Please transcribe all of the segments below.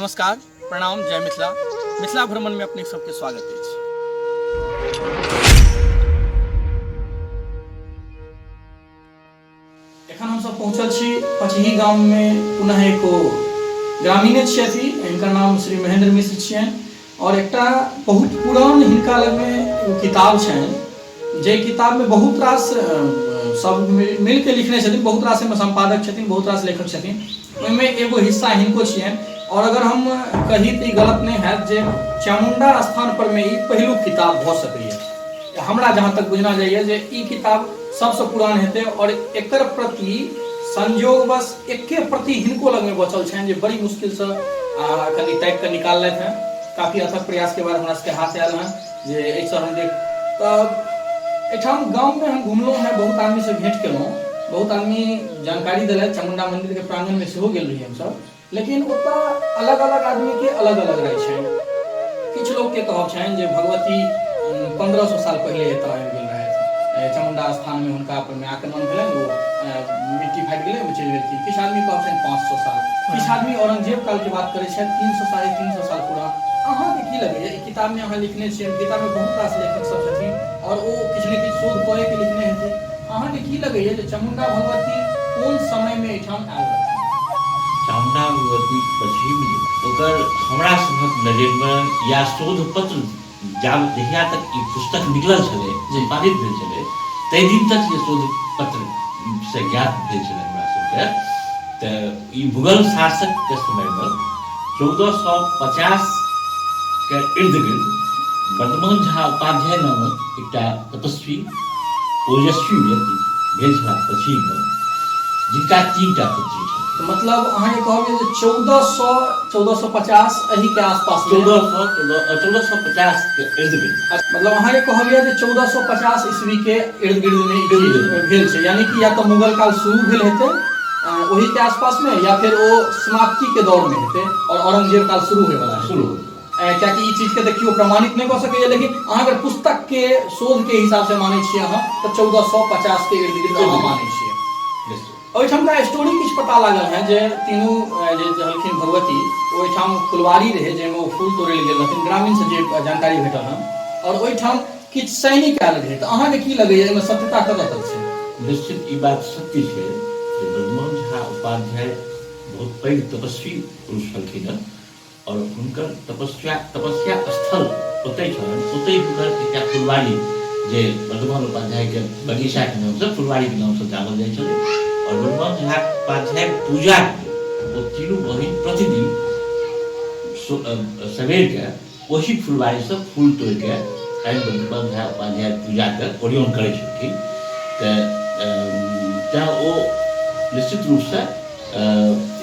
नमस्कार, प्रणाम, जय मिथिला। मिथिला भ्रमण में अपने सबके स्वागत अछि। एखन हम सब पहुँचल छी पचही गाम में। पुनः एको ग्रामीणे छथि, हिनकर नाम श्री महेंद्र मिश्र छियनि और एकटा बहुत पुरान हिनका लग में किताब छनि, जे किताब में बहुत रास सब मिल के लिखने छथिन। बहुत रास संपादक छथिन, बहुत रास लेखक छथिन, ओहिमे एगो हिस्सा हिनको छियनि। और अगर हम कही तो गलत नहीं है जे चामुंडा स्थान पर में ई पहिलुक किताब भ सकैए। हमरा जहाँ तक बुझना जाइए जे ई किताब सबसे पुरान हेतै और एकर प्रति संयोगवश एके प्रति हिनको लग में बचल छनि, जे बड़ी मुश्किल से कनी टाइप के निकाललथि हैं। काफी अथक प्रयास के बाद हमरा सबके हाथ आयल हैं जे एहिसँ हम देख एठाम गाँव में हम घुमलहुँ हैं, बहुत आदमी से भेंट केलहुँ, बहुत आदमी जानकारी दिलथि। चामुंडा मंदिर के प्रांगण में सेहो गेल रही हमसब, लेकिन ओतऽ अलग अलग आदमी के अलग अलग रहै छनि। किछु लोग के कहब छनि जे भगवती 1500 साल पहले एतऽ आबि गेल रहथि, चामुंडा स्थान में हुनका पर में आक्रमण भेलनि, वो मिट्टी फाटि गेलै, वो चलि गेलखिन। किछु आदमी कहब छनि 500 साल, किछु आदमी औरंगजेब काल के बात करै छथि, 300 साढ़े 300 साल पुरान। अहाँके की लगैए ई किताब में अहाँ लिखने छियै? किताब में बहुत रास लेखक सब छथिन और ओ किछु ने किछु शोध कऽ के लिखने हेतै। अहाँके की लगैए जे चामुंडा भगवती कोन समय में एहिठाम आयल रहथिन? चामुंडा भगवती पश्चिम ओकर हमरा सभक नजर में या शोध पत्र जहिया तक ई पुस्तक निकलल छलै, संपादित भेल छलै, ताहि दिन तक ये शोध पत्र से ज्ञात भेल छलै हमरा सबके। तऽ ई मुगल शासक के समय में 1450 के इर्द गिर्द वर्धमान झा उपाध्याय नामक एकटा तपस्वी ओजस्वी व्यक्ति भेल छलाह पश्चिम में, जिनका 3टा पुत्री छल। तो मतलब अहाँ ये कहबे जे 1450 एही के आसपास में 1450 के इर्द गिर्द, मतलब अहाँ ये कहबे जे 1450 ईस्वी के इर्द गिर्द में भेल छै, यानी कि या तो मुगल काल शुरू भेल हेतै वही के आसपास में, या फिर वो समाप्ति के दौर में हेतै और औरंगजेब काल शुरू होय वाला शुरू। क्या कि ई चीज के देखियो प्रमाणित नहीं कऽ सकैए, लेकिन अहाँ अगर पुस्तक के शोध के हिसाब से मानै छियै अहाँ तो 1450 के इर्द गिर्द अहाँ मानै छियै। ओहिठाम का स्टोरी किछु पता लागल है जे तीनू जे हलखिन भगवती ओहिठाम फुलवारी रहे, जाहिमे ओ फूल तोड़ै लेल गेल रहथिन, ग्रामीण से जे जानकारी भेटल हन, और ओहिठाम किछु सैनिक आयल रहै। तऽ अहाँके की लगैए एहिमे सत्यता कतऽ तक छै? निश्चित ई बात सत्य छै जे वर्धमान झा उपाध्याय बहुत पैघ तपस्वी पुरुष छलखिन हँ और हुनकर तपस्या स्थल ओतहि छलनि। ओतहि हुनकर एकटा फुलवारी, जे वर्धमान उपाध्याय के बगीचा के नाम से फुलवारी के नाम से जानल जाइ छलै, और वर्धमान झा उपाध्याय पूजा वो तीनों बहिन प्रतिदिन सवेर के वही फुलवारी से फूल तोड़ के वर्धमान झा उपाध्याय पूजा के ओरियन करै छलखिन। तऽ ओ निश्चित रूप से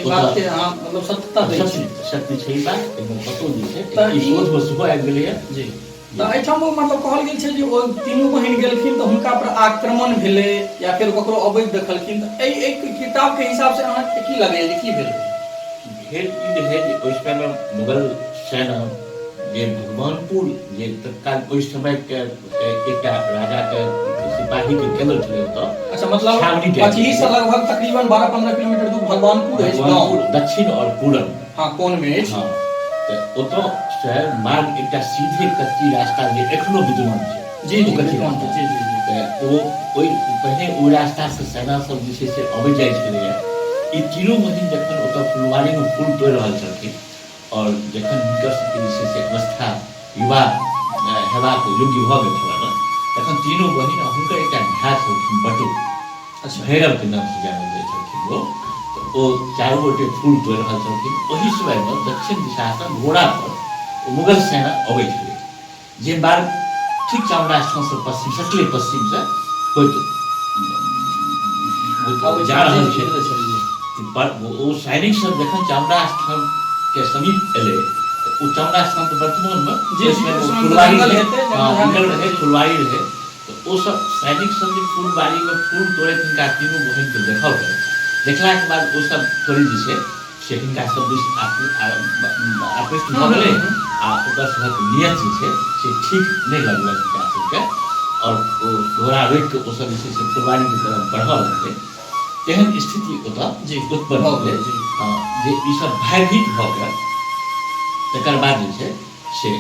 बात के मतलब सत्य छै ई बात, एकदम पतो जे छै ई शोध में सेहो आबि गेलैए जी। तऽ एहिठाम मतलब कहल गेल छै जे ओ तीनू बहिन गेलखिन तऽ हुनका पर आक्रमण भेलै या फिर ककरो अबैत देखलखिन। तऽ एक किताब के हिसाब से अहाँके की लगैए जे की भेल? भेल ई रहै जे ओहि समय में मुगल सेना जे भगवानपुर जे तत्काल ओहि समय के एकटा राजा के सिपाही के केंद्र छलै ओतऽ। अच्छा, मतलब पचही से लगभग तकरीबन 12-15 किलोमीटर दूर भगवानपुर है, दक्षिण और पूरब कोन में अछि। हाँ, तऽ ओतऽ से मार्ग एकटा सीधे कच्ची रास्ता जे एखनो विद्यमान छै। जी जी जी। तऽ ओ ओहि पहिने ओहि रास्ता से सेना सब जे छै से अबै जाइ छलैए। ई तीनों बहिन जखन ओतऽ फुलवारी में फूल तोड़ि रहल छलखिन और जखन हुनकर सबके जे छै से अवस्था युवा हेबाक योग्य भऽ गेल छलनि, तखन तीनों बहिन हुनकर एकटा भाय छलखिन बटु, भैरव के नाम से जानल जाइ छलखिन वो। तऽ ओ चारू गोटे फूल तोड़ि रहल छलखिन। ओहि समय में दक्षिण दिशा से घोड़ा पर मुगल सेना अबै छलै, जे मार्ग ठीक चामुंडा स्थान से पश्चिम सटले पश्चिम से जा रहल छै। ओ सैनिक सब जखन चामुंडा स्थान के समीप एलै, ओ चामुंडा स्थान के वर्तमान में फुलवारी रहे, तो ओ सब सैनिक सब जे फुलवारी में फूल तोड़े हिनका तीनों बहिन के देखल गए। देखला के बाद ओ सब थोड़ी जे छै से हिनका सब दिस आकृष्ट भऽ गेलै आ ओकर सबक नियत जे छै से ठीक नहीं लगलक हिनका सबके, और ओ घोड़ा रोकि के ओ सब जे छै से फुलवारी की तरफ बढ़ऽ लगलै। तेहन स्थिति ओतऽ उत्पन्न भेलै जे ई सब भयभीत भऽ कऽ तकर बाद जे छै से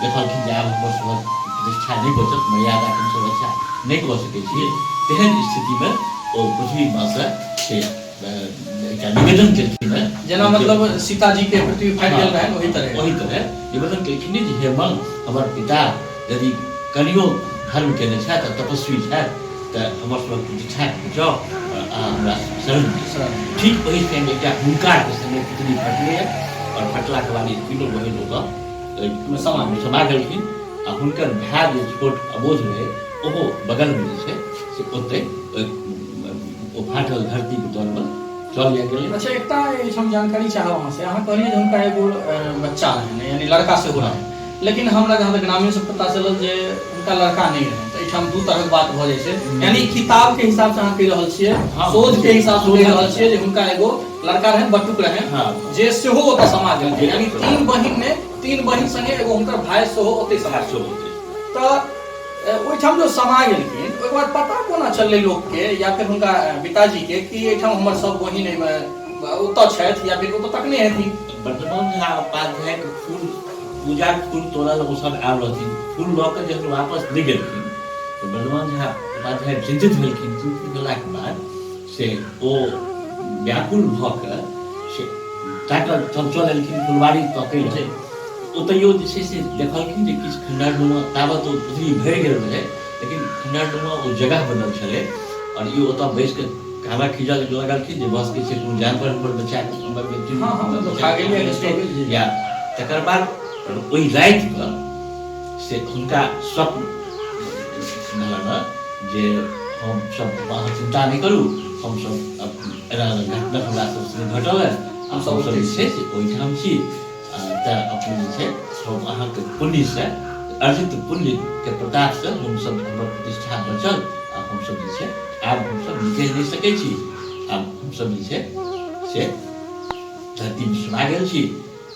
देखलखिन जे आब हमर सभक प्रतिष्ठा नहि बचत, मर्यादा हमसभ रक्षा नहि कऽ सकैत छियै। तेहन स्थितिमे ओ पृथ्वी माँसँ से एकटा निवेदन केलखिन हेँ, जेना मतलब सीताजी के पृथ्वी फाटि गेल रहनि ओही तरह निवेदन केलखिन जे हे मन हमर पिता यदि कनियो धर्म केने छथि, तपस्वी छथि, तऽ हमर सभक प्रतिष्ठा बचाउ, अहाँ हमरा शरण दिअ। ठीक ओहि टाइम एकटा हुंकारके संगे पृथ्वी फटलै, और फटलाके बाद तीनों बहिन ओतऽ समा गेलखिन, आ हुनकर भाय जे छोट अबोध रहै ओहो बगलमे जे छै से ओतै ओ फाटल धरतीके तौरमे चल गेलै। अच्छा, एकटा हम जानकारी चाहब अहाँ से। अहाँ कहलिए जे हुनका एगो बच्चा रहनि, यानी लड़का सेहो रहनि, लेकिन हमरा जहाँ तक ग्रामीण से पता चलल जे हुनका लड़का नहीं रहनि। तऽ एहिठाम दू तरहक बात भऽ जाइ छै, यानी किताब के हिसाब से अहाँ कहि रहल छियै, शोध के हिसाब से कहि रहल छियै जे हुनका एगो लड़का रहनि, बटुक रहनि, जे सेहो ओतऽ समा गेलखिन, यानी तीन बहिन संगे एगो हुनकर भाई सेहो ओतै समा गेलखिन। तऽ ओहिठाम जो समा गेलखिन, ओहिके बाद पता कोना चललै लोकके या फिर हुनका पिताजी के कि एहिठाम हमर सब बहिन ओतऽ छथि, या फिर ओतऽ तकने हेथिन? वर्तमान झा उपाध्यायके पूजा फूल तोड़ल ओ सब आयल रहथिन, फूल लऽ कऽ जखन वापस नहि गेलखिन तऽ वर्तमान झा उपाध्याय चिंतित भेलखिन। चिंतित भेलाके बाद से ओ व्याकुल भऽ कऽ से ताकऽ चल एलखिन फुलवाड़ी तकै छै। ओतहियो जे छै से देखलखिन जे किछु खंडहरनुमा, ताबत ओ पृथ्वी भरि गेल रहै, लेकिन खंडहरनुमा ओ जगह बनल छलै, और ई ओतऽ बैस कऽ कामा खींचऽ लगलखिन जे बस के छै कोनो जानवर पर बचा के या तकर बाद ओहि रातिके से हुनका स्वप्न भेलनि जे हम सब अहाँ चिंता नहीं करू, हम सब एना घटना हमरा सबसँ घटल है, हम सब जे छै से ओहिठाम छी, तऽ अपने जे छै हम अहाँके पुण्यसँ अर्जित पुण्यके प्रतापसँ हमसब हमर प्रतिष्ठा बचल, आ हमसब जे छै आब हमसब निकलि नहि सकै छी, आब हमसब जे छै से धरतीमे सुना गेल छी,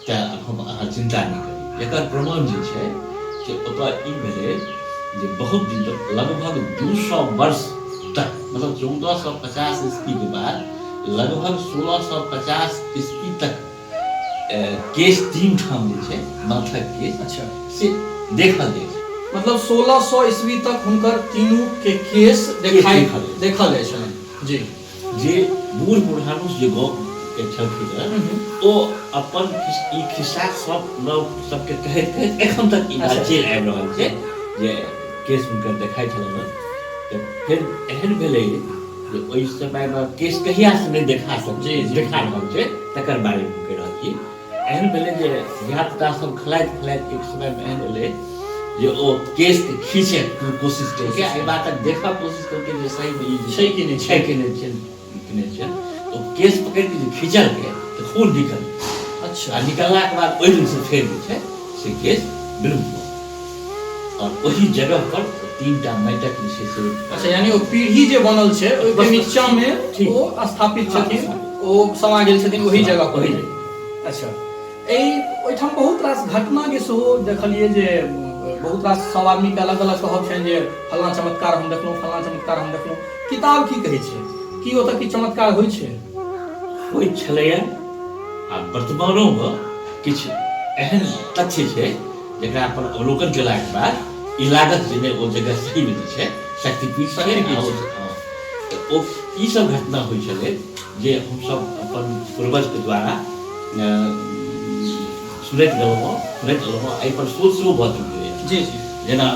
तऽ हम अहाँ चिंता नहीं करी। एकर प्रमाण जे छै से ओतऽ ई भेलै जे बहुत दिन तक, लगभग 200 वर्ष तक, मतलब 1450 ईस्वी के बाद लगभग 1650 ईस्वी तक केस 3 ठाम जे छै माथक केस अच्छा से देखल जाइ छै। मतलब 1600 ईस्वी तक हुनकर तीनू के केस देखल जाइ छलनि जी। जे बूढ़ बुढ़ानुस जे गाँव के छलखिन ओ अपन ई खिस्सा सब लोग सबके कहैत कहैत एखन तक ई बात चलि आबि रहल छै जे केस हुनकर देखाइ छलनि। तऽ फेर एहन भेलै जे ओहि समयमे केस कहियासँ नहि देखा रहल छै तकर बारेमे कहि रहल छी। एहन भेलै जे धियापुता सब खेलाइत खेलाइत एक समयमे एहन भेलै जे ओ केस के खींचे कोशिश केलकै, एहि बातक देखऽ कोशिश केलकै जे सहीमे ई छै कि नहि छै कि नहि छै। तो केस पकड़ के जे खींचलकै तऽ खून निकल। अच्छा, आ निकललाके बाद ओहि दिन से फेर जे छै से केस विलुप्त हो, और वही जगह पर 3टा माटिक जे छै से अच्छा, यानी ओ पीढ़ी जे बनल छै ओहि नीचामे ओ स्थापित छथिन, ओ समा गेल छथिन ओही जगह पर। अच्छा, ओहिठाम बहुत रास घटना के सेहो देखलिए जे बहुत रास सब आदमी के अलग अलग कहब छनि जे फल्लाँ चमत्कार हम देखलहुँ, फल्लाँ चमत्कार हम देखलहुँ। किताब की कहै छै, की ओतऽ की चमत्कार होइ छै? होइ छलैया, आ वर्तमानोमे किछु एहन तथ्य छै जकरा पर अवलोकन केलाके बाद ई लागत जे ओ जगह सहीमे जे छै शक्तिपीठ छै। तऽ ओ ई सब घटना होइ छलै जे हमसब अपन पूर्वजके द्वारा सुनैत गेलहुँ एहि पर सोच सेहो भऽ चुकलै जी। जेना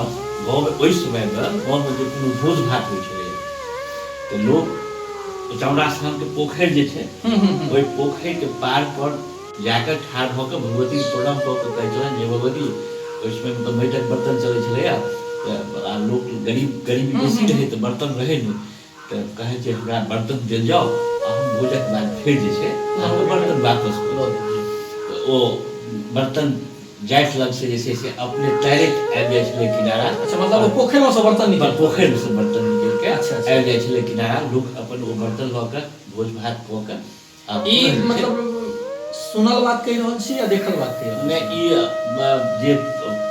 गाँवमे ओहि समयमे गाँवमे जे कोनो भोज भात होइ छलै तऽ लोक चामुण्डा स्थानके पोखरि जे छै ओहि पोखरिके पार पर जाकर ठाढ़ भऽ कऽ भगवतीके प्रणाम कऽ कऽ कहै छलनि जे भगवती, ओहि समयमे तऽ माटिक बर्तन चलै छलैया, आ लोक गरीबी बेसी रहै तऽ बर्तन रहै नहि, तऽ कहै छै हमरा बर्तन देल जाओ, आ हम भोजक बाद फेर जे छै अहाँके बर्तन वापस करऽ। तऽ ओ बर्तन जाइत लग से जे छै से अपने डायरेक्ट आबि जाइ छलै किनारा। अच्छा, मतलब पोखरिमे से बर्तन निकल निकल के आबि जाइ छलै किनारा, लोक अपन ओ बर्तन लऽ कऽ भोज भात कऽ कऽ। ई मतलब सुनल बात कहि रहल छी या देखल बात कहि रहल छी? ई जे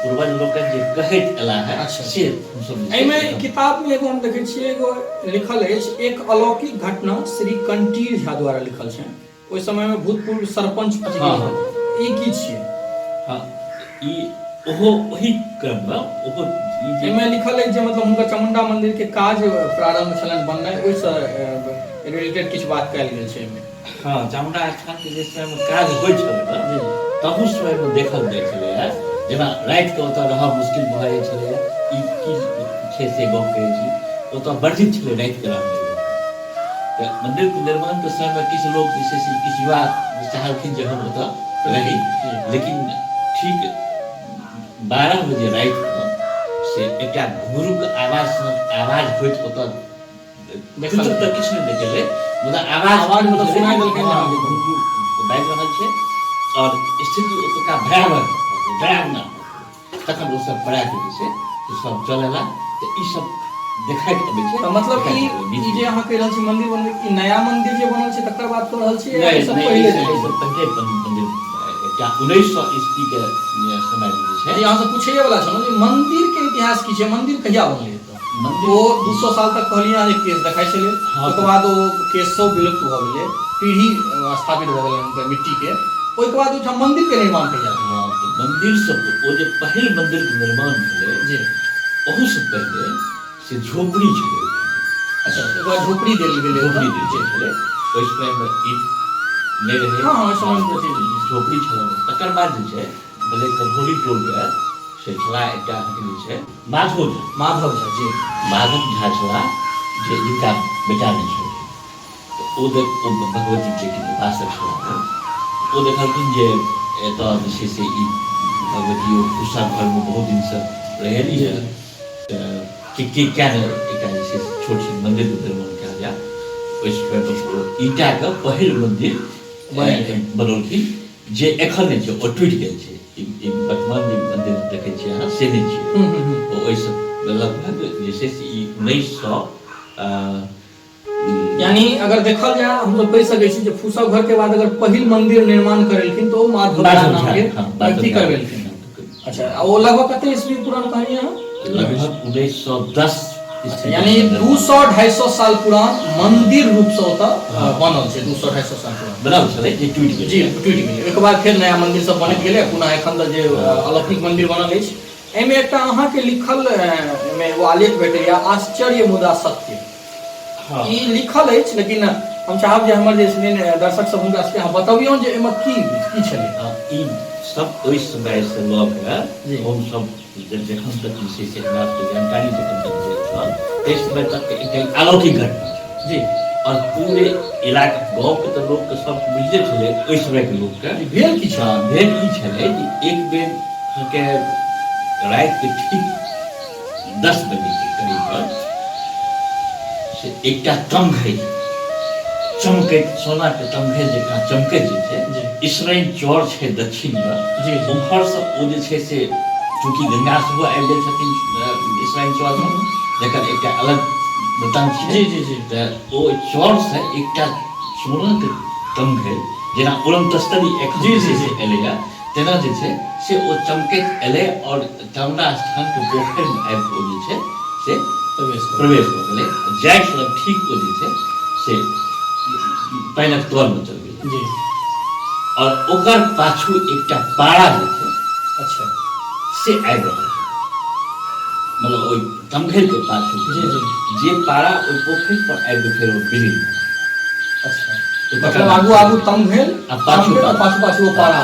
पूर्वज लोकनि जे कहैत एला है से हमसब एहिमे किताब में एगो हम देखै छियै एगो लिखल अछि, एक अलौकिक घटना श्री कंटीर झा द्वारा लिखल छै। ओहि समय में भूतपूर्व सरपंच ई की छियै? हाँ ई ओहो वही क्रम में ओहो ई जे एहिमे लिखल अछि जे मतलब हुनकर चामुंडा मंदिर के काज प्रारंभ छलनि बननाइ, ओहिसँ रिलेटेड किछु बात कयल गेल छै एहिमे। हाँ चामुंडा स्थान के जे समय में काज होइ छलै ने तहू समय में देखल जाइ छलै है, जेना राति के ओतऽ रहब मुश्किल भऽ जाइ छलै, ई की छै से गप कहै छी, ओतऽ वर्जित छलै राति के रहनाइ। तऽ मंदिर के निर्माण के समय में किछु लोग जे छै से किछु युवा चाहलखिन जे हम ओतऽ रही, लेकिन ठीक 12 बजे राति के से एकटा घुंघरू के आवाज होइत ओतऽ देखल तऽ किछु नहि देखलै, मुदा आवाज मतलब सुनाइ देलकै जे घुंघरू बाजि रहल छै और स्थिति ओतुका भयावह डरावना। तखन ओ सब पड़ा के जे छै से सब चलेला, तऽ ई सब देखाइत अबै छै। तऽ मतलब ई जे अहाँ कहि रहल छी मंदिर बनबै, ई नया मंदिर जे बनल छै तकर बात कऽ रहल छी या ई सब पहिले से तंगे मंदिर एकटा 1900 ईस्वी के समय में जे छै। यहाँ से पूछैये वाला छलहुँ जे मंदिर के इतिहास की छै, मंदिर कहिया बनलै एतऽ? मंदिर ओ 200 साल तक कहलियै अहाँ जे केस देखाइ छलै, ओकर बाद ओ केस सब विलुप्त भऽ गेलै, पीढ़ी स्थापित भऽ गेलै हुनकर मिट्टी के, ओहिके बाद ओहिठाम मंदिर के निर्माण कहिया भेलै? हाँ तो मंदिर सब ओ जे पहिल मंदिर के निर्माण भेलै जी ओहू से पहिले से झोपड़ी छलै। अच्छा, ओकर बाद झोपड़ी देल गेलै, झोपड़ी देल छलै, ओहि समय में ईंट नहीं रहे। हाँ हाँ समझ में झोपड़ी छलै। तकर बाद जे छै भेलै कन्हौरी टोल के से छला एकटा जे छै माधव माधव झा जी, माधव झा छला जे जिनका बेटा नहीं छलै, तऽ ओ भगवती जी के उपासक छला। ओ देखलखिन जे एतऽ जे छै से ई भगवती ओ पूसा घर में बहुत दिन से रहेली है, कि क्या ने एकटा जे छै से छोट सन मंदिर के निर्माण कयल जाय। ओहि समय ईटा के पहिल मंदिर बनौलखिन, जे एखन नहि छै, ओ टूटि गेल छै। ई वर्तमान जे मंदिर देखै छियै अहाँ से नहि छै। ओ ओहिसँ लगभग जे छै से ई 1900 यानी अगर देखल जाए हम सब कहि सकै छी जे फूसा घर के बाद अगर पहिल मंदिर निर्माण करेलखिन तो माधव झा नाम के व्यक्ति करवेलखिन। अच्छा, आ वो लगभग कते ईस्वी पुरान कहानी है? लगभग 1910 यानी 200-250 साल पुरान मंदिर रूप से ओतऽ बनल छै। 200-250 साल पुरान बनल छलै जे टूटि गेल। जी टूटि गेलै, ओहिके बाद फेर नया मंदिर सब बनैत गेलै, पुनः एखन जे अलौकिक मंदिर बनल अछि। एहिमे एकटा अहाँके लिखल एहिमे एगो आलेख भेटैया, आश्चर्य मुदा सत्य। हाँ ई लिखल अछि, लेकिन हम चाहब जे हमर जे दर्शक सब हुनका सबके अहाँ बतबियौ जे एहिमे की छलै। ई सब ओहि समय से लऽ जी। के हम सब जखन तक जे छै से हमरा सबके जानकारी जखन तक भेल छल, ताहि समय तक एकटा अलौकिक घटना छल। जी, और पूरे इलाका गाँव के तो लोग के सब बुझले छलै, ओहि समय के लोग के भेल की छल? भेल ई छलै जे एक बेर के राति के ठीक 10 बजे के करीब से एकटा तमघैल चमकैत सोना के तमघैल जकाँ चमकैत जे छै, इसराइन चौर छै दक्षिण में, उम्हर से ओ जे छै से चूँकि गंगा सेहो आबि गेल छथिन इसराइन चौर में, जकर एकटा अलग वृत्तांत छै। तऽ ओ चौर से एकटा सोना के तमघैल जेना उड़न तस्तरी एक जे छै से एलैया, तेना जे छै से ओ चमकैत एलै और चामुंडा स्थान के पोखरि में आबि कऽ जे छै से प्रवेश कऽ गेलै। जाय छल ठीक ओ जे छै से पानिक तर में चल गेलै और ओकर पाछू एकटा पाड़ा जे छै अच्छा से आबि रहल छै, मतलब ओहि तमघैल के पाछू जे पाड़ा ओहि पोखरि पर आबि कऽ फेर ओ बिलीन। अच्छा, मतलब आगू आगू तमघैल आ पाछू पाछू वो पाड़ा।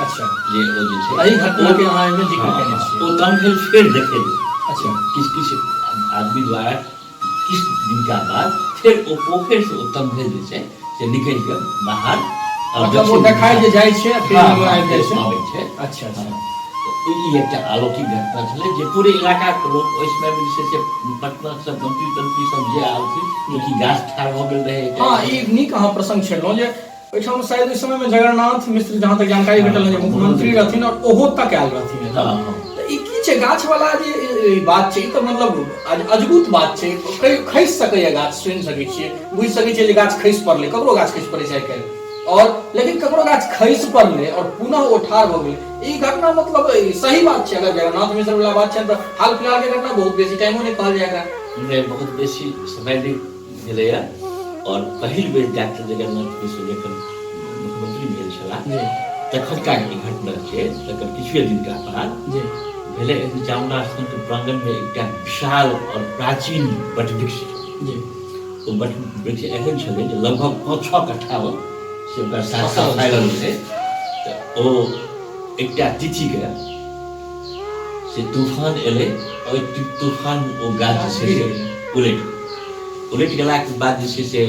अच्छा, जे ओ जे छै एही घटना के अहाँ एहिमे जिक्र केने छियै। ओ तमघैल फेर देखेलै। अच्छा, किछु आदमी द्वारा किछु दिन का बाद फिर ओ पोखरि से ओ तमघैल जे छै से निकलि कऽ बाहर मतलब वो देखाइ जे जाइ छै फिर आबि जाइ छै। अच्छा अच्छा, तो ई एकटा अलौकिक घटना छलै जे पूरे इलाका के लोग ओहि समय में जे छै से पटना सब मंत्री तंत्री सब जे आलखिन, क्योंकि गाछ ठाढ़ भऽ गेल रहै। हाँ, ई नीक अहाँ प्रसंग छेड़लहुँ जे ओहिठाम शायद ओहि समय में जगन्नाथ मिश्र जहाँ तक जानकारी भेटल जे मुख्यमंत्री रहथिन और ओहो तक आयल रहथिन। तऽ ई की छै गाछ वाला जे बात छै, ई तऽ मतलब अद्भुत बात छै। खसि सकैए गाछ, सुनि सकै छियै, बुझि सकै छियै जे गाछ खसि पड़लै, ककरो गाछ खसि पड़ै छै आइ काल्हि, और लेकिन ककरो गाछ खसि पड़लै और पुनः ओ ठाढ़ भऽ गेलै, ई घटना मतलब सही बात छै। अगर जगन्नाथ मिश्र वाला बात छै तऽ हाल फिलहाल के घटना, बहुत बेसी टाइमो नहीं कहल जाए एकरा, बहुत बेसी समय नहीं भेलैया। और पहिल बेर डॉक्टर जगन्नाथ मिश्र जखन मुख्यमंत्री भेल छलाह तखनका ई घटना छै तकर किछुए दिनका बाद जी भेलै चामुण्डा स्थानके प्राङ्गणमे एकटा विशाल और प्राचीन वटवृक्ष जी ओ वटवृक्ष एहन छलै जे लगभग 5-6 कट्ठा से ओकर शाखा फैलल छै तऽ ओ एकटा तिथिके से तूफान एलै और तूफान ओ गाछ जे छै से उलटि गेलाके बाद जे छै से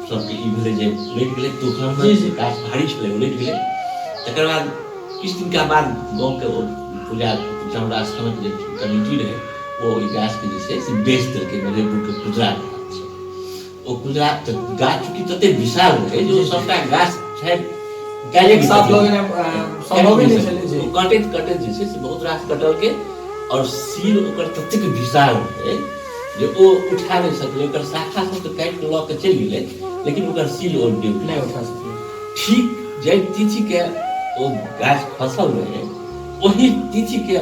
सबके ई भेलै जे उलटि गेलै तूफानमे गाछ भारी छलै उलटि गेलै तकर बाद किछु दिनका बाद गाँवके ओ पूजा चामुण्डा स्थानक जे कमिटी रहै ओ ई गाछके जे छै से बेच देलकै मधेपुरके कुजरा ओ कुजरा तऽ गाछ चूँकि ततेक विशाल रहै जे ओ सबटा गाछ छै एक साथ लोग संभव ही नहीं चले जी कटैत जे छै से बहुत रास कटलकै और सील ओकर ततेक विशाल रहै जे ओ उठा नहीं सकलै ओकर शाखा सब तऽ काटि कऽ लऽ कऽ चलि गेलै लेकिन ओकर सील ओ नहीं उठा सकले ठीक जाहि तिथिके ओ गाछ खसल रहै ओही तिथिके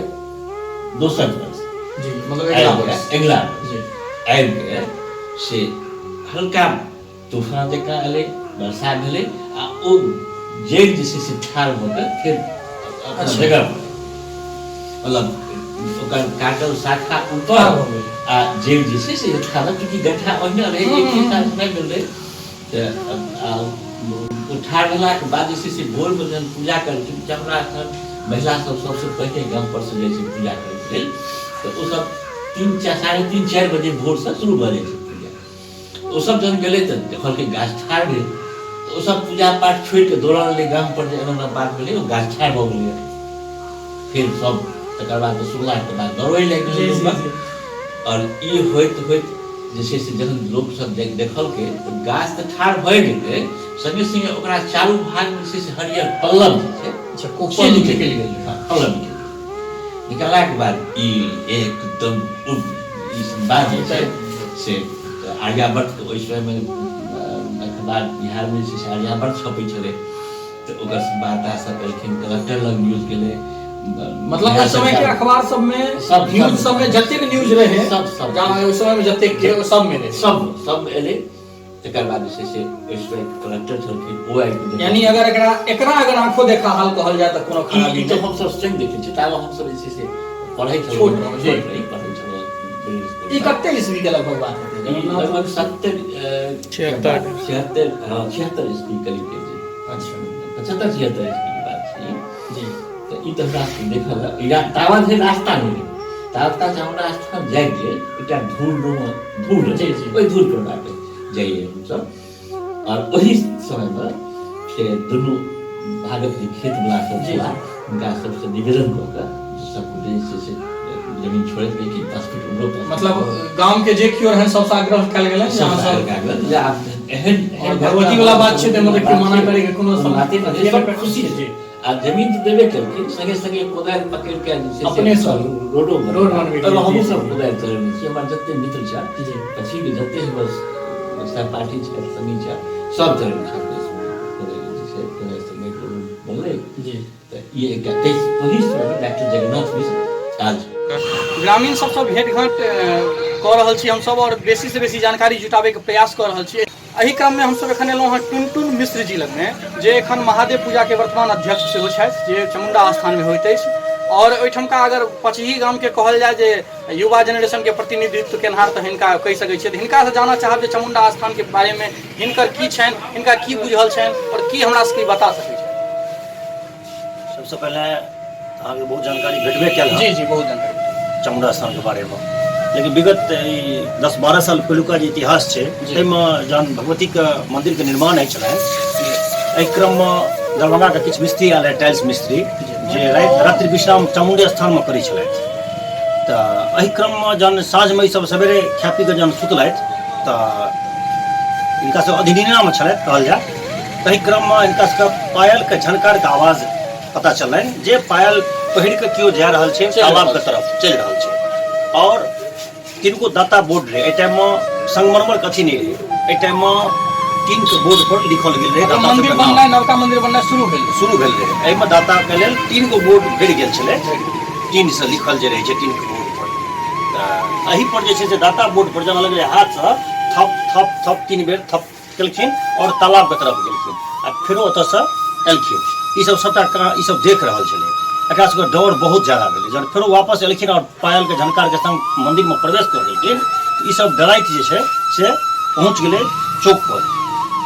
दोसर वर्ष जी मतलब अगिला जी आबि के से हल्का तूफान जकाँ एलै वर्षा भेलै आ ओ जड़ि जे छै से ठाढ़ भऽ कऽ फेर अपना जगह मतलब ओकर काटल शाखा ऊपर आ जड़ि जे छै से ठाढ़ चूँकि गड्ढा ओहिना रहै एक हिस्सा नहि भेल रहै तऽ ओ ठाढ़ भेलाके बाद जे छै से भोरमे जहन पूजा करै छै चामुण्डा स्थान महिला सब सबसे पहिले गाँव पर से जाइ छै पूजा करैके लेल तऽ ओ सब 3-4 बजे भोर से शुरू भऽ जाइ छै पूजा ओ सब जहन गेलै तऽ देखलकै गाछ ठाढ़ भेल तो सब पूजा पाठ छोड़ के दौड़ल ले गांव पर जे एना बात भेलै ओ गाछ ठाढ़ भऽ गेलै फिर सब तकर बाद सुनला के बाद दौड़ै लागि गेलै और ई होइत जे छै से जखन लोक सब देखलकै तऽ गाछ तऽ ठाढ़ भऽ गेलै संगे संगे ओकरा चारू भाग में जे छै से हरियर पल्लव जे छै कोपर निकलि गेल पल्लव निकलला के बाद ई एकदम ई बात जे छै से आर्यावर्त के ओहि समय में अखबार बिहार में जे आर्यावर्त छपै छलै तऽ ओकर वार्ता सब केलखिन कलेक्टर लग न्यूज गेलै मतलब उस समय के अखबार सब में न्यूज सब में जतेक न्यूज रहे सब जहां उस समय में जतेक के सब में रहे सब एलै तकर बाद जे छै उस समय कलेक्टर छलखिन ओ आबि यानी अगर एकरा अगर आंखों देखा हाल कहल जाय तऽ कोनो खराबी तऽ हम सब स्वयं देखै छी ताबे हम सब जे छै से पढ़ै छलहुँ छोट रही पढ़ै छलहुँ ई कते ईस्वी के लगभग बात है लगभग 76 ईस्वी करीब के जी अच्छा 75-76 ईस्वी की बात छै जी तो ई तो हमरा देखल इरा तावा जे रास्ता नहीं तावता चामुण्डा स्थान जाय के एकटा धूल जी ओई धूल पर बाटे जाइए हम सब और वही समय में से दोनों भागत के खेत वाला सब छला उनका सबसे निवेदन कऽ के सब जे से जमीन छोड़ के कि 10 फीट उम्र मतलब गांव के जे कियो रहन सब आग्रह कल गेलै यहाँ सब जे आप एहन भगवती वाला बात छै त मतलब कि मना करे के कोनो बाते नहीं सब खुशी छै आ जमीन तो देबे करके संगे कोदारि पकड़ के अपने सब रोड बनबे और हम सब कोदारि चलने छी हमर जते मित्र छ पछि के जते बस सब पार्टी छ संगी छ सब चलने छ बोले जी तो ये एक 23 पुलिस में डॉक्टर जगन्नाथ मिश्र आज ग्रामीण सबसँ भेंट घाट कऽ रहल छी हमसब और बेसी से बेसी जानकारी जुटाबे के प्रयास कऽ रहल छी एहि क्रम में हमसब एखन एलहुँ हँ टुनटुन मिश्र जी लग में जे एखन महादेव पूजा के वर्तमान अध्यक्ष सेहो छथि जे चामुण्डा स्थान में होइत अछि और ओहिठमका अगर पचही गाम के कहल जाय जे युवा जेनरेशन के प्रतिनिधित्व केनहार तऽ हिनका कहि सकै छियै हिनका से जानऽ चाहब जे चामुण्डा स्थान के बारे में हिनकर की छनि हिनका की बुझल छनि और की हमरा सबके बता सकै छै सबसे पहले अहाँके बहुत जानकारी भेटबे कयल जी बहुत जानकारी चामुण्डा स्थान के बारे में लेकिन विगत 10-12 साल पहिलुका जे इतिहास छै ताहिमे जहन भगवतीके मन्दिरके निर्माण होइ छलै एहि क्रममे दरभंगाके किछु मिस्त्री आयल रहै टाइल्स मिस्त्री जे रात्रि विश्राम चामुण्डे स्थानमे करै छलथि तऽ एहि क्रममे जहन साँझमे ईसभ सवेरे खा पी कऽ जहन सुतलथि तऽ हिनका सब अधिनियममे छलथि कहल जाय ताहि क्रममे हिनका सबके पायलके झनकारके आवाज पता चललनि जे पायल पहिर कऽ केओ जा रहल छै तालाबके तरफ चलि रहल छै और तिनको दाता बोर्ड रहे टाइम में संगमरमर के अथी नहीं रहे टाइम में टीन के बोर्ड पर लिखल गेल रहे मंदिर बननाइ नवका मंदिर बननाइ शुरू भेल रहे एहिमे दाता के लेल टीन को बोर्ड भेट गेल छलै टीन से लिखल जे रहे छै टीन के बोर्ड पर एही पर जे छै से दाता बोर्ड पर जब लगले हाथ से थप थप थप 3 बेर थप केलखिन और तालाब के तरफ गेलखिन आ फेरो ओतऽ से एलखिन ई सब सबटा ई सब देख रहल छलै। एकरा सबके डर बहुत ज्यादा भेलै। जहन फेरो वापस एलखिन और पायल के झनकार के संग मंदिर में प्रवेश कर देलखिन, ई सब डराइत जे छै से पहुँच गेलै चौक पर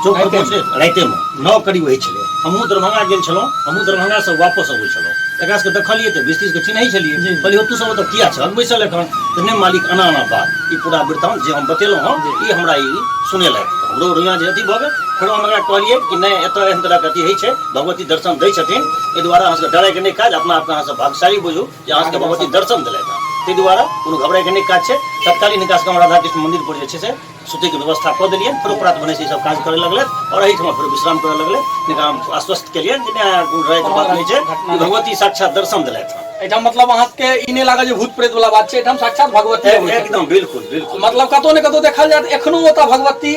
पहुँचले राइते में 9 करीब होइ छलै। हमहूँ दरभंगा गेल छलहुँ, हमहूँ दरभंगा से वापस अबै छलहुँ। एकरा सबके देखलियै तऽ 20-30 के चिन्है छलियै। कहलियै तू सब ओतऽ किया छल बैसल एखन? तऽ नहि मालिक एना बात, ई पूरा वृत्तांत जे हम बतेलहुँ हँ ई हमरा ई सुनेलथि। हमरो रोइयाँ जे अथी भऽ गेल। फेरो हम एकरा कहलियै कि नहि एतऽ एहन तरहके अथी होइ छै, भगवती दर्शन दै छथिन, एहि दुआरे अहाँसबके डरैके नहि काज, अपना आपके अहाँसब भाग्यशाली बुझू जे अहाँसबके भगवती दर्शन देलथि हँ। ताहि दुआरे कोनो घबराइके नहि काज छै। तत्कालीन हिनका सबके हम राधा कृष्ण मंदिर पर जे छै से सुतैके व्यवस्था कऽ देलियनि। फेरो प्रात भने से ई सब काज करऽ लगलथि और एहिठाम फेरो विश्राम करऽ लगलै। हिनका हम आश्वस्त केलियनि जे कोनो डरैके बात नहीं छै, भगवती साक्षात दर्शन देलथि हँ। एठाम मतलब अहाँके ई नहि लागल जे भूत प्रेत वाला बात छै, एठाम साक्षात भगवती एकदम बिल्कुल बिल्कुल। मतलब कतौ ने कतौ देखल जाए एखनो ओतऽ भगवती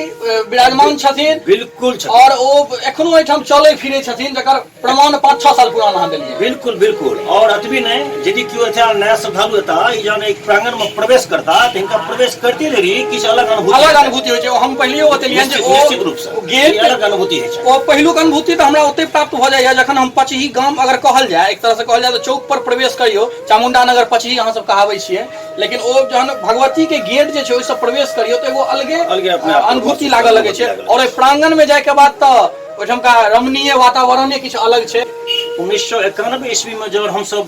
विराजमान छथिन, बिल्कुल और ओ एखनो एठाम चलै फिरै छथिन, जकर प्रमाण 5-6 साल पुराना अहाँ देलियै। बिल्कुल बिल्कुल। और अतबी नहीं, यदि केओ एतऽ नया श्रद्धालु एतऽ ई जहन एक प्रांगण में प्रवेश करता तऽ हिनका प्रवेश करते देरी किछु अलग अनुभूति होइ छै। हम पहिलियो बतेलियनि जे निश्चित रूप से गेट अलग अनुभूति होइ छै। ओ पहिलुक अनुभूति तऽ हमरा ओते प्राप्त भऽ जाइए जखन हम पचही गाम अगर कहल जाए, एक तरह से कहल जाए तऽ चौक पर प्रवेश करियो, चामुंडा नगर पचही अहाँ सब कहाबै छियै, लेकिन ओ जहन भगवती के गेट जे छै ओहि से प्रवेश करियो तऽ एगो अलगे अनुभूति लागऽ लगै छै। और प्रांगण में जाय के बाद तऽ ओहिठामका रमणीय वातावरणे किछु अलग छै। 1991 ईस्वी में जब हम सब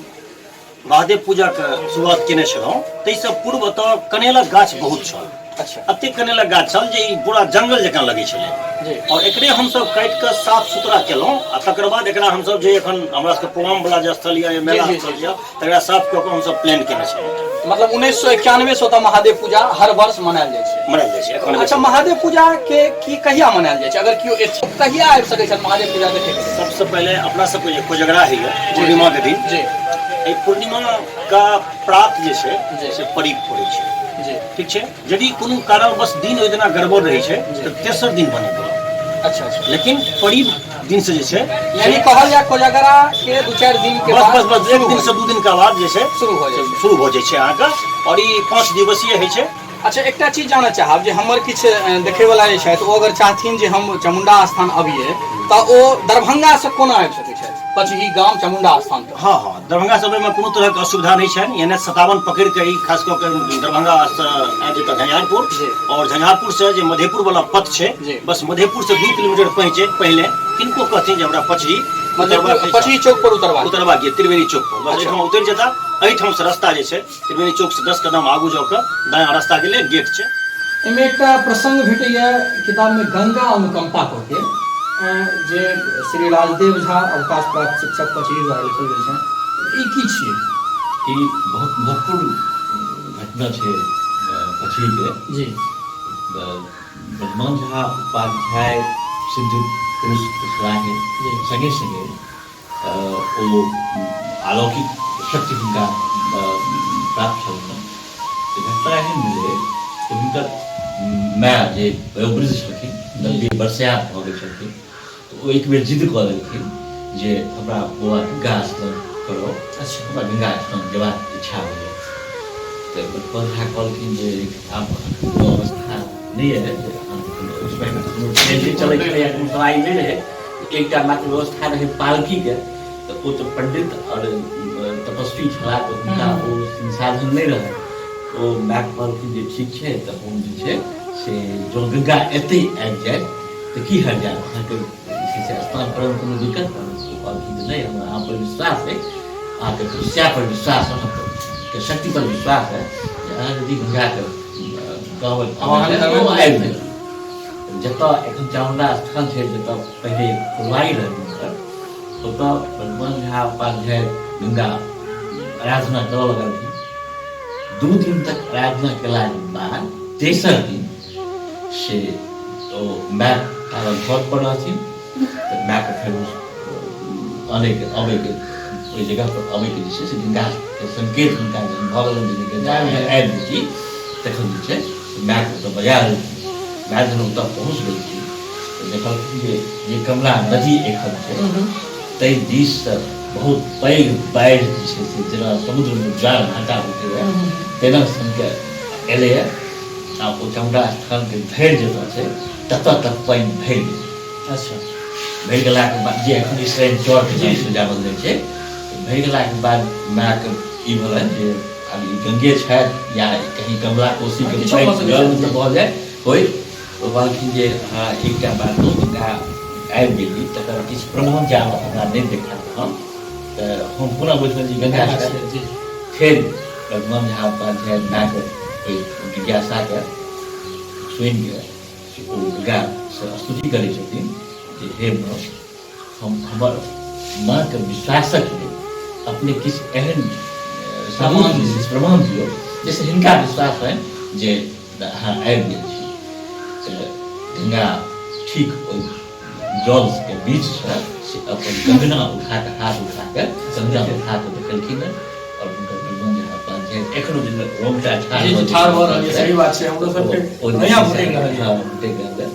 महादेव पूजा के शुरुआत केने छलहुँ ताहिसँ पूर्व एतऽ कनेलक गाछ बहुत छल। अच्छा। अते कनेलक गाछ छल जे ई पूरा जंगल जकाँ लगै छलै। और एकरे हमसब काटि कऽ साफ सुथरा केलहुँ आ तकर बाद एकरा हमसब जे एखन हमरा सबके प्रोग्राम वाला जे स्थल या मेला स्थल यऽ तकरा साफ कऽ कऽ हमसब प्लान केने छलहुँ। मतलब 1991 से ओतऽ महादेव पूजा हर वर्ष मनायल जाइ छै। अच्छा, महादेव पूजा के की कहिया मनायल जाइ छै? अगर केओ कहिया आबि सकै छै महादेव पूजा देखे? सबसे पहले अपना सबके जे कोजगरा होइए पूर्णिमा के दिन, एहि पूर्णिमा का प्रात जे छै से परीक पड़ै छै। ठीक छै। यदि कोनो कारणवश दिन ओहि दिना गड़बड़ रहै छै तऽ तेसर दिन बनेबै। अच्छा। लेकिन परीब दिन से जे छै यानी कहल जाए कोजगरा के 2-4 दिन के बाद बस 1 दिन से 2 दिन के बाद जे छै शुरू भऽ जाइ छै अहाँके, और ई 5 दिवसीय होइ छै। अच्छा, एकटा चीज जानऽ चाहब जे हमर किछु देखैवला जे छथि ओ अगर चाहथिन जे हम चामुंडा स्थान अबियै तऽ ओ दरभंगा से कोना आबि सकै छथि? पचही गाम चामुंडा स्थान पर? हाँ हाँ, दरभंगा से में कोनो तरह के असुविधा नहीं है। यानी 57 पकड़ के ही खास कर दरभंगा से आबि जेतै झंझारपुर, और झंझारपुर से जे मधेपुर वाला पथ छै बस मधेपुर से 2 किलोमीटर पहले किनको कहथिन जे हमरा पचही पचही चौक पर उतरबा के त्रिवेणी चौक पर बस एहिठाम उतरि जेता। एहिठाम से रास्ता जे छै त्रिवेणी चौक से 10 कदम आगू जाओ के दायां रास्ता के लिए गेट छै। एहिमे एकटा प्रसंग भेटैया किताब में गंगा अनुकंपा कऽ के, जे श्री राजदेव झा अवकाश प्राप्त शिक्षक पचही द्वारा लिखल गेल छै। ई की छियै? ई बहुत महत्वपूर्ण घटना छै पचही के। जी। ब्रह्मन झा उपाध्याय सिद्ध पुरुष सराहे संगे संगे ओ अलौकिक शक्ति हुनका प्राप्त छलनि। घटना एहन भेलै तऽ हुनकर माय जे वयोवृद्ध छलखिन, 90 वर्षीय भऽ गेल छलखिन, तऽ ओ एक बेर जिद कऽ देलखिन जे हमरा बौआ गंगा स्नान करो। अच्छा। हमरा गंगा स्नान जेबाक इच्छा भेलै। तऽ ब्रह्मन झा कहलखिन जे आब अवस्था नहीं है, चलै छलै कोनो सवारी नहीं रहे, एकटा मात्र व्यवस्था रहे पालकी के, तो वो तो पंडित और तपस्वी छला तो हुनका ओ संसाधन नहीं रहे। ओ माय कहलखिन जे ठीक छै तऽ हम जे छै से जो गंगा एते आबि जाए तऽ की हर जाए, अहाँके से स्नान करैमे कोनो दिक्कत कहलखिन जे नहि, हमरा अहाँ पर विश्वास है, अहाँके तपस्या पर विश्वास है, अहाँके शक्ति पर विश्वास है, अहाँ यदि गंगाके कहबै जतऽ एखन चामुंडा स्थान छै जतऽ पहिले फुलवारी रहै हुनकर, ओतऽ ब्रह्मन झा उपाध्याय गंगा आराधना करऽ लगलखिन। 2 दिन तक आराधना केला के बाद तेसर दिन से ओ माय घर पर रहथिन, तऽ माय के फेर अबैके ओहि जगह पर अबैके जे छै से गंगा के संकेत हुनका भऽ गेलनि जे गंगा आबि जेती, तखन जे छै माय के ओतऽ बजा देलखिन। माय जहन ओतऽ पहुँच गेलखिन तऽ देखलखिन जे कमला नदी एखन छै ताहि दिस से बहुत पैघ बाढ़ि जे छै से जेना समुद्रमे ज्वार भाटा उठैए तेना सनके एलैए, आ ओ चामुंडा स्थानके धरि जतऽ छै ततऽ तक पानि भरि गेलै। अच्छा। भरि गेलाके बाद जे एखन श्राइन चौरके नामसँ जानल जाइ छै, भरि गेलाके बाद मायके ई भेलनि जे आब ई गंगे छथि या कहीं कमला कोशीके जल भऽ जाय होइ, ओ कहलखिन जे हाँ एकटा बात गंगा आबि गेली तकर किछु प्रमाण जाल हमरा नहि देखाएल हम, तऽ हम पुनः बुझलहुँ जे गंगा छथि। फेर वर्धमान झा उपाध्याय मायके ओहि जिज्ञासाके सुनि कऽ ओ गंगासँ स्तुति करै छथिन जे हे माँ, हम हमर माँके विश्वासक लेल अपने किछु एहन प्रमाण दियौ जाहिसँ हिनका विश्वास होनि जे अहाँ आबि गेल छी। तऽ गंगा ठीक ओहि जलके बीचसँ से अपन गंगना उठाके हाथ उठाके गंगा उठाके देखलखिन और हुनकर वर्धमान झा उपाध्याय एखनो दिन रोमटा ठाढ़ भऽ रहल छै। सही बात छै, हमरो सबके नया भुटि रहल छै। भुटि रहल है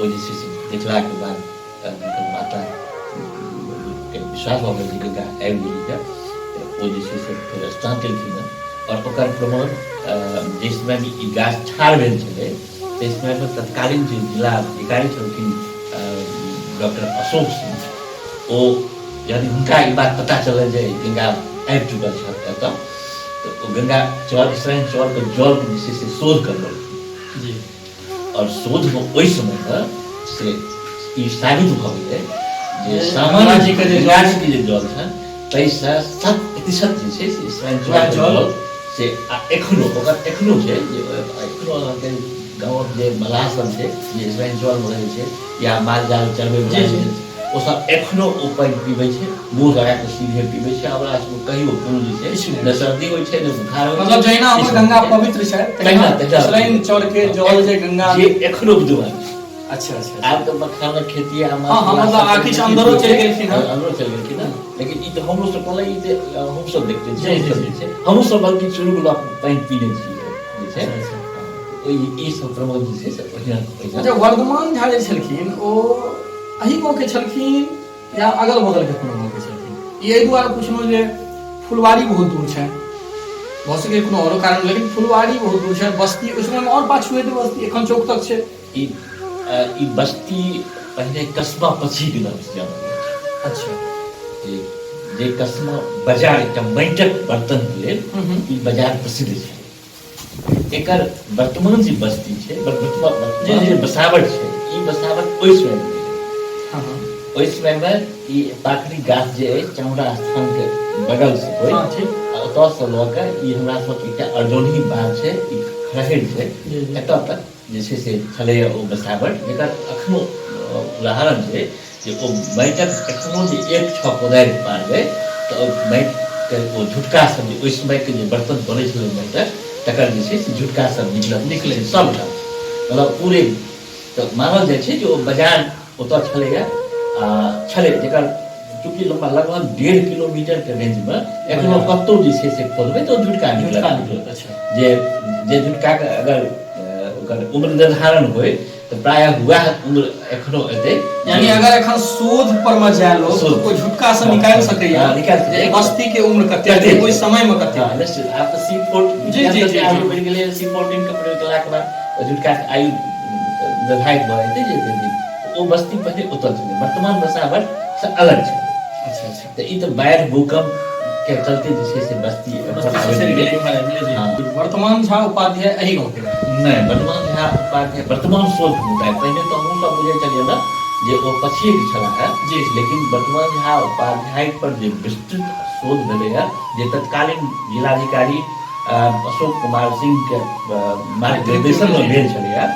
ओ जे छै से देखलाके बाद हुनकर माता विश्वास भऽ गेल जे गंगा आबि गेली है, ओ जे छै से फेर स्नान केलखिन है। और ओकर प्रमाण जे समयमे ई गाछ ठाढ़ भेल छलै ताहि समयमे तत्कालीन जे जिला अधिकारी छलखिन डॉक्टर अशोक सिंह, ओ यदि हुनका ई बात पता चलल जे गंगा आबि चुकल छथि एतऽ, तऽ ओ गंगा चौर श्राइन चौरके जलके जे छै से शोध करलखिन जी। और शोधमे ओहि समयमे से ई साबित भऽ गेलै जे सामान्य गंगाजीके जे जल छनि ताहिसँ 7% जे छै से श्राइन चौरके जल से एखनो ओकर एखनो छै जे एखनो अहाँके गाँवक जे मलाह सब छै जे श्राइन चौरमे रहै छै या माल जाल चरबैवला छै, ओ सब एखनो ओ पानि पीबै छै, मुँह लगाके सीधे पीबै छै। ओकरा कहियो कोनो जे छै न सर्दी होइ छै न बुखार होइ छै। मतलब जहिना हमर गंगा पवित्र छै तहिना श्राइन चौरके जल जे गंगा जे एखनो विद्यमान छै। अच्छा अच्छा, आब तऽ मखानक खेती आ मतलब आ किछु अन्दरो चलि गेलखिन हँ, अन्दरो चलि गेलखिन हँ, लेकिन ई तऽ हमरो सब कहले ई जे हम सब देखते छियै जे छै हमहूँ सब बल्कि शुरू गुला पानि पीने छियै जे छै ओहि ई सब प्रमाण जे छै से ओहिना। अच्छा, वर्धमान झा जे छलखिन ओ अही गाँवके छलखिन या अगल बगलके कोनो गाँवके छलखिन? ई एहि दुआरे पुछलहुँ जे फुलवारी बहुत दूर छै, भऽ सकै कोनो आओरो कारण, लेकिन फुलवारी बहुत दूर छै, बस्ती ओहि समयमे आओर पाछू हेतै, बस्ती एखन चौक तक छै। ई बस्ती पहले कस्बा पछीके नामसँ जानल जाइ छै। अच्छा, जे कस्बा बाजार एकटा माटिक बर्तनके लेल ई बाजार प्रसिद्ध छै। एकर वर्तमान जे बस्ती छै वर्तमान जे बसावट छै, ई बसावट ओहि समयमे ओहि समयमे ई पाखड़ी गाछ जे अछि चामुण्डा स्थानके बगलसँ कोइ ओतऽसँ लऽ कऽ ई हमरा सबके एकटा अर्जौनी बाग छै, ई खरहरि छै, एतऽ तक जे छै से छलैए ओ बसावट, जेकर एखनो उदाहरण छै जे ओ माटिक एखनो जे 1-6 कोदारि मारबै तऽ ओ माटिके ओ झुटका सब जे ओहि समयके जे बर्तन बनै छलै माटिक तकर जे छै से झुटका सब निकलै सबटा, मतलब पूरे। तऽ मानल जाइ छै जे ओ बाजार ओतऽ छलैए छलै, जेकर चूँकि लम्बा लगभग 1.5 किलोमीटरके रेंजमे एखनो कतहु जे छै से खोदबै तऽ ओ झुटका निकलत। जे झुटकाके अगर ओकर उम्र निर्धारण होइ तऽ प्रायः वएह उम्र एखनो एतै। यानी अगर एखन शोध पर में जाय लोग तो कोई झुटका से निकाल सकैया जे बस्ती के उम्र कते छै, ओहि समय में कते। हां, निश्चित। आप तो C14 जी आगे बढ़ि गेलै, C14 के प्रयोग केलाक बाद झुटका के आयु निर्धारित भऽ जेतै जे ओ बस्ती पहिले ओतऽ छलै, वर्तमान बसावट से अलग छै। अच्छा अच्छा, तऽ ई तऽ बाढ़ि भूकंप के चलते जे छै से बस्ती वर्तमान झा उपाध्याय एही गाँव के नहीं, वर्तमान झा उपाध्याय वर्तमान शोध मुताबिक पहले तो हम सब बुझे चलिए ना जे ओ पछिए के छला है जी, लेकिन वर्तमान झा उपाध्याय पर जे विस्तृत शोध भेलै है जे तत्कालीन जिलाधिकारी अशोक कुमार सिंह के मार्गदर्शन में भेल छलै है,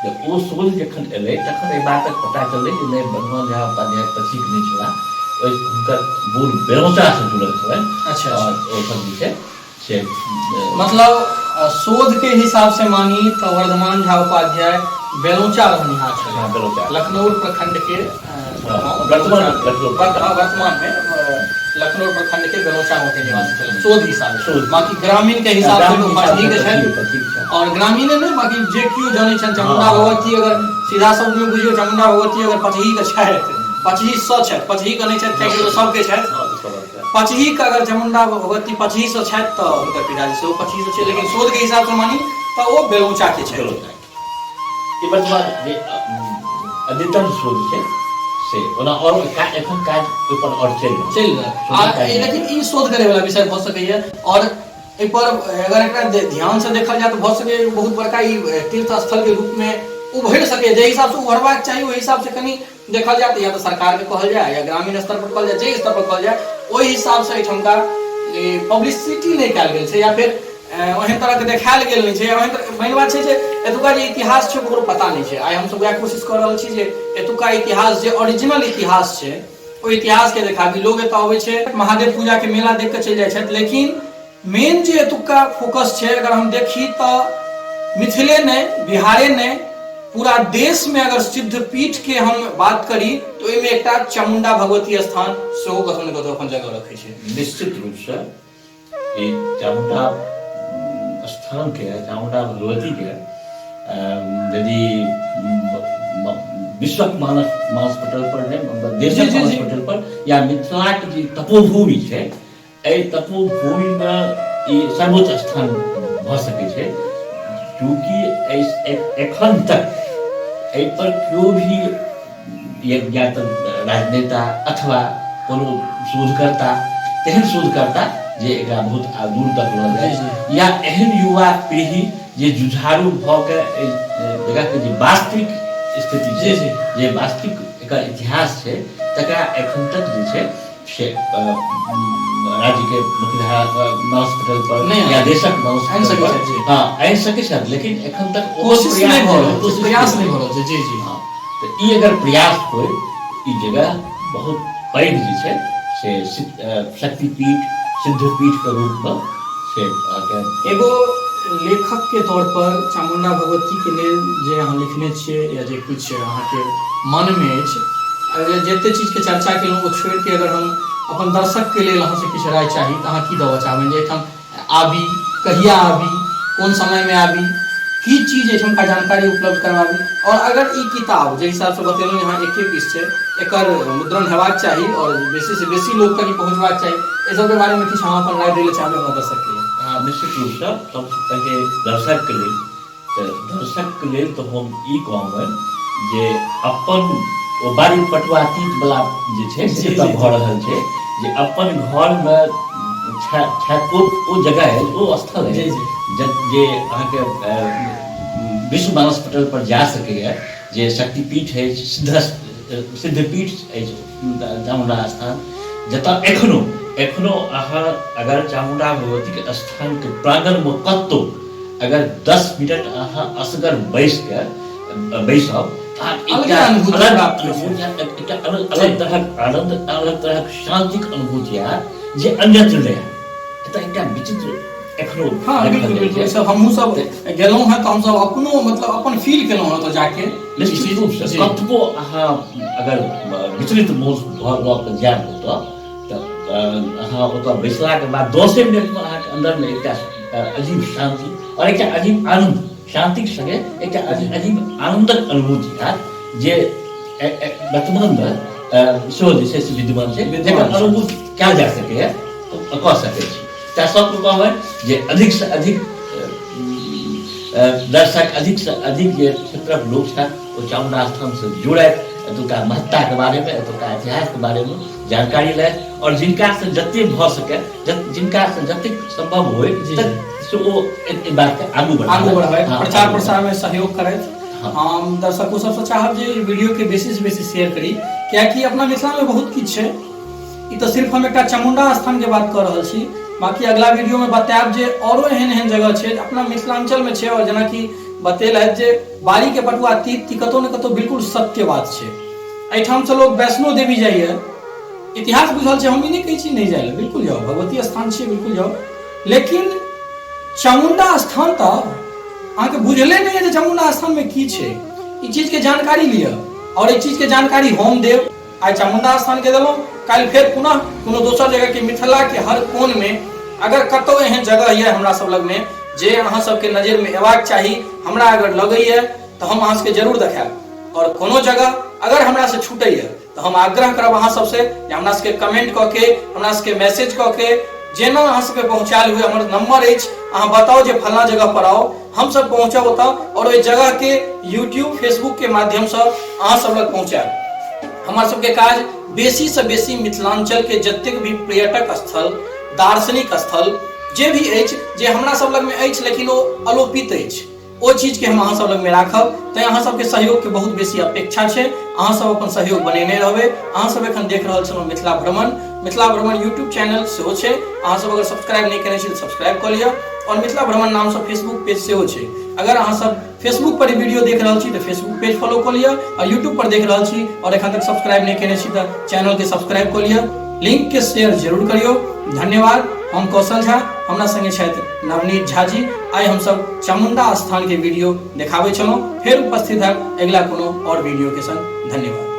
जब ओ शोध जखन एलै तखन एहि बातक पता चललै जे नहीं वर्तमान झा उपाध्याय पछिक नहीं छला, हुनकर मूल बेरोचा से जुड़ल छलै। अच्छा, ओ सब जे छै से मतलब शोध के हिसाब से मानी तो वर्धमान झा उपाध्याय बेलोचा रहनिहार छलै। बेलोचा लखनऊ प्रखंड के वर्तमान में लखनऊ प्रखंड के बेलोचा गाँव के निवासी छलै शोध हिसाब से। बाकी ग्रामीण के हिसाब से तो पछही के छै, और ग्रामीण में बाकी जे केओ जानै छन चामुंडा भगवती, अगर सीधा शब्द में बुझियो चामुंडा भगवती अगर पछही के छथि, पछही सँ छथि, पछही के नहि छथि कियाकि सबके छथि, पछही के अगर चामुंडा भगवती पछही सँ छथि तऽ हुनकर पिताजी सेहो पछही सँ छै, लेकिन शोध के हिसाब से मानी तऽ ओ बेलोचा के छै। ई वर्तमान जे अद्यतन शोध छै से ओना और एखन काज ऊपर और चल रहा लेकिन ई शोध करे वाला विषय भ सकैया और एहि पर अगर एकरा ध्यान से देखल जाए तो भ सके बहुत बड़का ई तीर्थ स्थल के रूप में उभर सके जे हिसाब से उभरबाक चाहिए ओहि हिसाब से कनी देखल जाए तो या तो सरकार के कहल जाए या ग्रामीण स्तर पर कहल जाए जे स्तर पर कहल जाए ओहि हिसाब से एठमका पब्लिसिटी नहीं कयल गेल छै या फिर ओहन तरह के देखायल गेल नहीं छै ओहन मेन बात छै जे एतुका जे इतिहास छै ओकरो पता नहीं छै आइ हम सब वएह कोशिश कर रहल छी जे एतुका इतिहास जे ओरिजिनल इतिहास छै ओ इतिहास के देखाबी लोग एतऽ अबै छै महादेव पूजा के मेला देख के चलि जाइ छथि लेकिन मेन जे एतुका फोकस छै अगर हम देखी तो मिथिले नहीं बिहारे नहीं पूरा देश में अगर सिद्ध पीठ के हम बात करी तो एहिमे एकटा चामुंडा भगवती स्थान सेहो कतौ ने कतौ अपन जगह रखै छै निश्चित रूप से ई चामुंडा स्थान के चामुंडा भगवती के यदि विश्व मानस पटल पर नहीं देशक मानस पटल पर या मिथिला के जे तपोभूमि छै एहि तपोभूमि में ई सर्वोच्च स्थान भ सकै छै क्योंकि एखन तक एहि पर केओ भी या तो राजनेता अथवा कोनो शोधकर्ता तेहन शोधकर्ता जे एकरा बहुत दूर तक लऽ जाय या एहन युवा पीढ़ी जे जुझारू भऽ के जगह के जे वास्तविक स्थिति छै जे वास्तविक एकर इतिहास छै तकरा एखन तक जे छै से राज्य के मुख्यधारा हॉस्पिटल पर या देशक आनि सकै छै लेकिन एखन तक कोशिश नहीं भऽ रहल छै प्रयास नहीं भऽ रहल छै जी हाँ तो ई अगर प्रयास होय ई जगह बहुत पैघ जे छै से शक्तिपीठ सिद्धपीठ के रूप में से एगो लेखक के तौर पर चामुंडा भगवती के लेल जे अहाँ लिखने छियै या जे कुछ अहाँ के मन में अछि अगर जते चीज के चर्चा केलहुँ ओ छोड़ के अगर हम अपन दर्शक के लेल अहाँ से किछु राय चाही तो अहाँ की देबऽ चाहबै जे एठाम आबी कहिया आबी कोन समय में आबी की चीज एठाम का जानकारी उपलब्ध करवाबी और अगर ई किताब जे हिसाब से बतेलहुँ यहाँ 21 पीस छै एकर मुद्रण हेबाक चाही और बेसी से बेसी लोग तक पहुँचबाक चाही एहि सब के बारे में किछु अहाँ अपन राय दै चाहबै हमरा दर्शक के लेल निश्चित रूप से सबसे पहले दर्शक के लेल तो हम ई कहबै जे अपन ओ बारी पटुआतीत वाला जे छै से भऽ रहल छै जे अपन घर में ओ जगह है ओ स्थल है जे अहाँ के विश्व मानस पटल पर जा सकैए जे शक्तिपीठ है सिद्धपीठ है चामुंडा स्थान जतऽ एखनो अहाँ अगर चामुंडा भगवती के स्थान के प्रांगण में कतौ अगर 10 मिनट अहाँ असगर बैसब अलग तरहक शांतिक अनुभूति जे अन्यत्र नहीं एतऽ एकटा विचित्र एखनो हाँ बिल्कुल सब हमहूँ सब गेलहुँ हैं तो हम सब अपनो मतलब अपन फील केलहुँ हैं तो जाके निश्चित रूप से कतबो अहाँ अगर विचलित मोन लऽ कऽ जायब ओतऽ तऽ अहाँ ओतऽ बैसलाके बाद 10 मिनट में अहाँके अंदर में एकटा अजीब शांति और एकटा अजीब आनंद शांति के संगे एकटा अजीब आनंदक अनुभूति हैत जे वर्तमान में सेहो जे छै से विद्यमान छै जकर अनुभूति कयल जा सकैए कऽ सकै छी तऽ सबके कहबै जे अधिक से अधिक दर्शक अधिक से अधिक जे क्षेत्रक लोक छथि ओ चामुंडा स्थान से जुड़थि एतुका महत्ता के बारे में एतुका इतिहास के बारे में जानकारी लेथि और जिनका से जते भऽ सके जिनका से जतेक संभव होय से ओ ई बात के आगू बढ़ाबै प्रचार प्रसार में सहयोग करथि हम दर्शकों सबसे चाहब जे वीडियो के बेसी से बेसी शेयर करी कियाकि अपना मिथिला में बहुत किछु छै ई तो सिर्फ हम एकटा चामुंडा स्थान के बात कर रहल छी बाकी अगला वीडियो में बतायब जे औरो एहन जगह छै अपना मिथिलांचल में छै और जेना कि बतेलथि जे बारी के पटुआ तीत कतौ न कतौ बिल्कुल सत्य बात छै एहिठाम से लोग वैष्णो देवी जाइए इतिहास बुझल छै हम ई नहीं कहै छी नहीं जाइए बिल्कुल जाओ भगवती स्थान छै बिल्कुल जाओ लेकिन चामुंडा स्थान तो अहाँके बुझले नहीं है चामुंडा स्थान में की छै ई चीज के जानकारी लिअ और ई चीज के जानकारी हम देव आइ चामुंडा स्थान के देलहुँ कल फिर पुनः कोनो दोसर जगह के मिथिला के हर कोन में अगर कतौ एहन जगह है हमरा सब लग में जे अहाँ सबके नजर में एबाक चाही हमरा अगर लगैए तो हम अहाँ सबके जरूर देखायब और कोनो जगह अगर हमरा से छूटैए तो हम आग्रह करब अहाँ सबसे जे हमरा सबके कमेंट कऽ के हमरा सबके मैसेज कऽ के जेना अहाँ सबके पहुँचायल हुए हमर नंबर अछि अहाँ बताओ जे फलना जगह पर आओ हम सब पहुँचब ओतऽ और ओहि जगह के यूट्यूब फेसबुक के माध्यम से अहाँ सब लग पहुँचायब हमर सबके काज बेसी से बेसी मिथिलांचल के जतेक भी पर्यटक स्थल, दार्शनिक स्थल जे भी अछि, जे हमरा सब लग में अछि लेकिन ओ अलोपित अछि, ओ चीज के हम अहाँ सब लग में राखब। तैं अहाँ सबके सहयोग के बहुत बेसी अपेक्षा छै। अहाँ सब अपन सहयोग बनेने रहबै। अहाँ सब एखन देख रहल छलहुँ मिथिला भ्रमण यूट्यूब चैनल सेहो छै। अहाँ सब अगर सब्सक्राइब नहीं केने छी तऽ सब्सक्राइब कऽ लिअ। और मिथिला भ्रमण नाम से फेसबुक पेज सेहो छै। अगर अहाँ सब फेसबुक पर वीडियो देख रहल छी तऽ फेसबुक पेज फॉलो कऽ लिअ, और यूट्यूब पर देख रहल छी और एखन तक सब्सक्राइब नहीं केने छी तऽ चैनल के सब्सक्राइब कऽ लिअ। लिंक के शेयर जरूर करियो। धन्यवाद। हम कौशल झा, हमरा संगे छथि नवनीत झा जी। आइ हम सब चामुंडा स्थान के वीडियो देखाबै छलहुँ। फेर उपस्थित है अगला कोनो और वीडियो के संग। धन्यवाद।